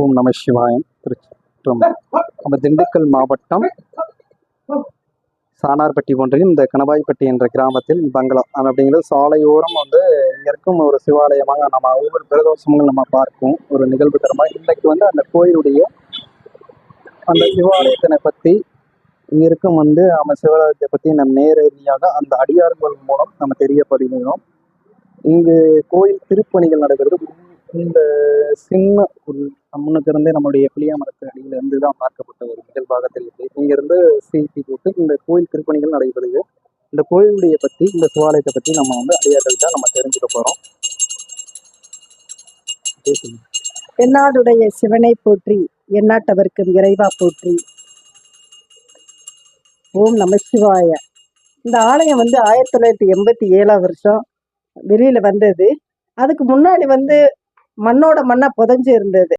ஓம் நம சிவாயம். திருச்சிற்றம்பலம். நம்ம திண்டுக்கல் மாவட்டம் சானார்பட்டி ஒன்றியம் இந்த கணவாய்ப்பட்டி என்ற கிராமத்தில் பங்களா அப்படிங்கிறது சாலையோரம் இங்க இருக்கும் ஒரு சிவாலயமாக நம்ம ஒவ்வொரு பிரதோஷமும் நம்ம பார்க்கும் ஒரு நிகழ்வு தரமாக இன்னைக்கு அந்த கோயிலுடைய அந்த சிவாலயத்தினை பற்றி இங்க இருக்கும் நம்ம சிவாலயத்தை பற்றி நம்ம நேரடியாக அந்த அடியார்கள் மூலம் நம்ம தெரியப்படுகிறோம். இங்கு கோயில் திருப்பணிகள் நடக்கிறது. இந்த சின்ன ஒரு முன்னுக்கு இருந்தே நம்முடைய புளிய மரத்து அடியில இருந்து தான் பார்க்கப்பட்ட ஒரு நிகழ்வாக தெரியுது. இங்கிருந்து சீட்டி போட்டு இந்த கோயில் திருப்பணிகள் நடைபெறுது. இந்த கோயிலுடைய பத்தி இந்த சிவாலயத்தை பத்தி நம்ம அடியார்கள் தான் நம்ம தெரிஞ்சுக்க போறோம். எந்நாடுடைய சிவனை போற்றி, எந்நாட்டவர்க்கும் இறைவா போற்றி. ஓம் நம சிவாய. இந்த ஆலயம் 1987 வருஷம் வெளியில வந்தது. அதுக்கு முன்னாடி மண்ணோட மண்ணா புதைஞ்சு இருந்தது.